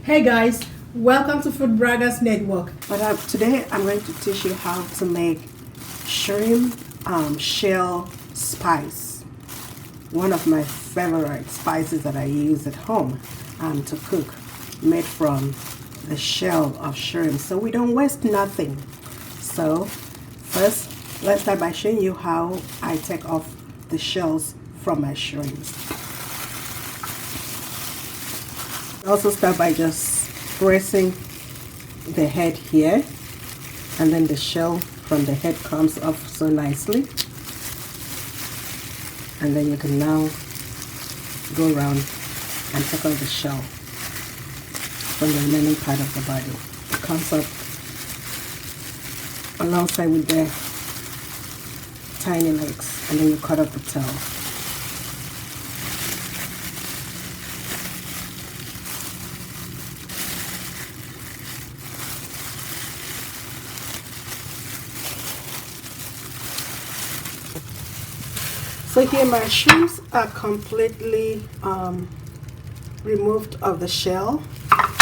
Hey guys, welcome to Food Braggers Network. But today I'm going to teach you how to make shrimp shell spice. One of my favorite spices that I use at home to cook, made from the shell of shrimp, so we don't waste nothing. So first, let's start by showing you how I take off the shells from my shrimps. Also start by just pressing the head here, and then the shell from the head comes off so nicely, and then you can now go around and take out the shell from the remaining part of the body. It comes up alongside with the tiny legs, and then you cut up the tail. So here my shrimps are completely removed of the shell.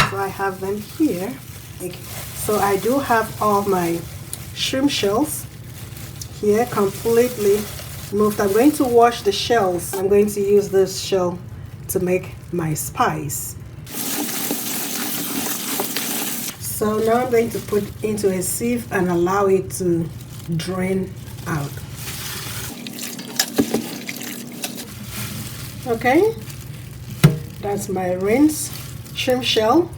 So I have them here. So I do have all my shrimp shells here completely removed. I'm going to wash the shells. I'm going to use this shell to make my spice. So now I'm going to put into a sieve and allow it to drain out. Okay, that's my rinsed shrimp shell.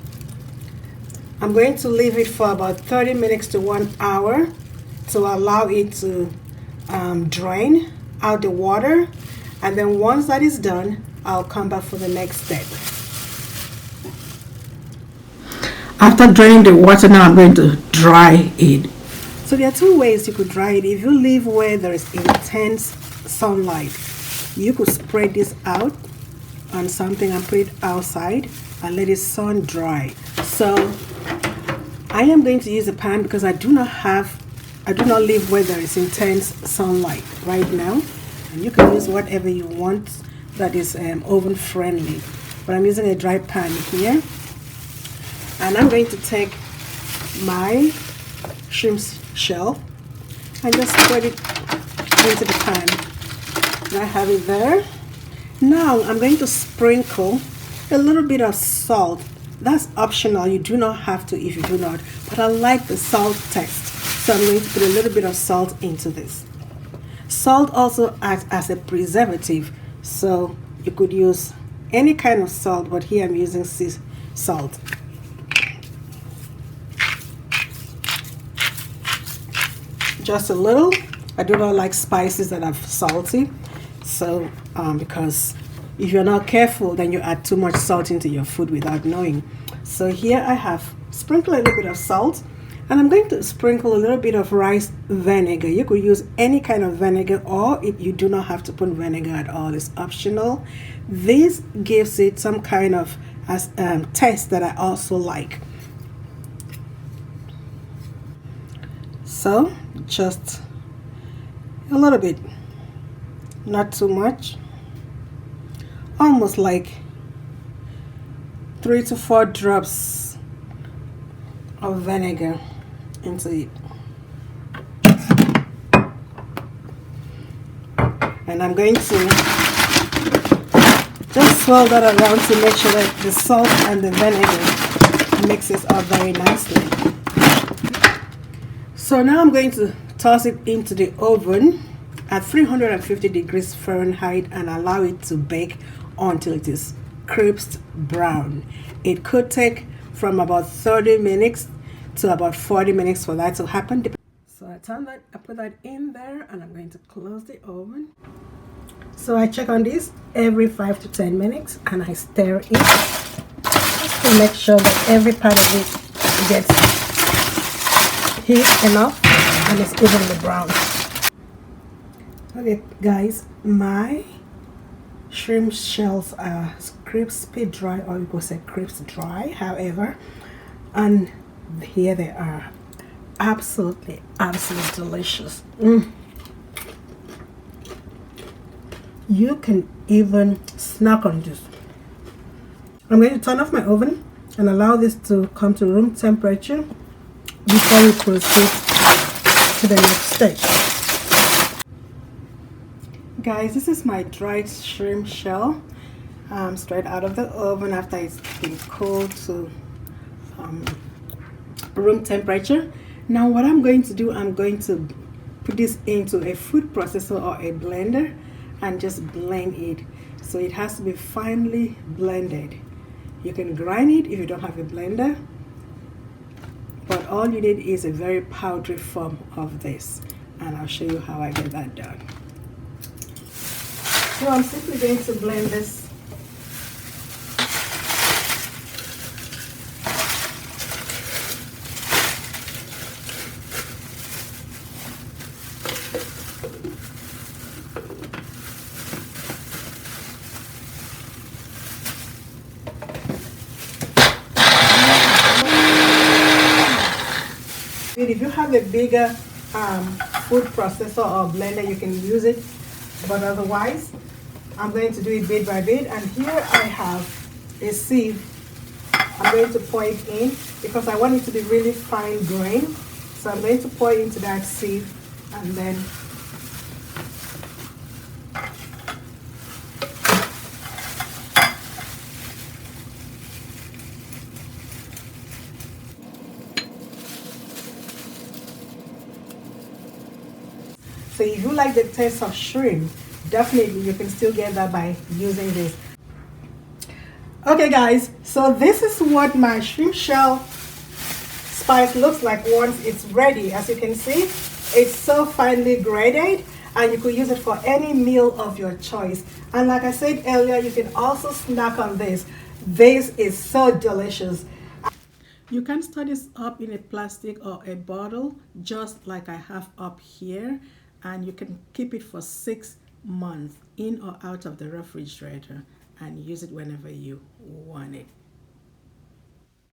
I'm going to leave it for about 30 minutes to 1 hour to allow it to drain out the water, and then once that is done, I'll come back for the next step. After draining the water, now I'm going to dry it. So there are two ways you could dry it. If you live where there is intense sunlight, you could spread this out on something and put it outside and let it sun dry. So I am going to use a pan because I do not live where there is intense sunlight right now. And you can use whatever you want that is oven friendly. But I'm using a dry pan here. And I'm going to take my shrimp shell and just spread it into the pan. I have it there. Now I'm going to sprinkle a little bit of salt. That's optional. You do not have to if you do not. But I like the salt taste, so I'm going to put a little bit of salt into this. Salt also acts as a preservative, so you could use any kind of salt, but here I'm using sea salt. Just a little. I do not like spices that are salty. So because if you're not careful, then you add too much salt into your food without knowing. So here I have sprinkled a little bit of salt, and I'm going to sprinkle a little bit of rice vinegar. You could use any kind of vinegar, or if you do not have to put vinegar at all, it's optional. This gives it some kind of taste that I also like. So just a little bit, not too much, almost like 3 to 4 drops of vinegar into it. And I'm going to just swirl that around to make sure that the salt and the vinegar mixes up very nicely. So now I'm going to toss it into the oven at 350 degrees Fahrenheit and allow it to bake until it is crisp brown. It could take from about 30 minutes to about 40 minutes for that to happen. So I put that in there, and I'm going to close the oven. So I check on this every 5 to 10 minutes and I stir it just to make sure that every part of it gets heat enough and it's evenly brown. Okay guys, my shrimp shells are crispy dry, or you could say crisp dry, however, and here they are. Absolutely delicious. You can even snack on this. I'm going to turn off my oven and allow this to come to room temperature before we proceed to the next stage. Guys, this is my dried shrimp shell, straight out of the oven after it's been cooled to room temperature. Now what I'm going to do, I'm going to put this into a food processor or a blender and just blend it. So it has to be finely blended. You can grind it if you don't have a blender, but all you need is a very powdery form of this, and I'll show you how I get that done. So I'm simply going to blend this. If you have a bigger food processor or blender, you can use it, but otherwise I'm going to do it bit by bit. And here I have a sieve. I'm going to pour it in because I want it to be really fine grained. So I'm going to pour it into that sieve, and then so if you like the taste of shrimp, definitely you can still get that by using this. Okay guys, so this is what my shrimp shell spice looks like once it's ready. As you can see, it's so finely grated, and you could use it for any meal of your choice. And like I said earlier, you can also snack on this. This is so delicious. You can store this up in a plastic or a bottle, just like I have up here, and you can keep it for 6 months in or out of the refrigerator and use it whenever you want it.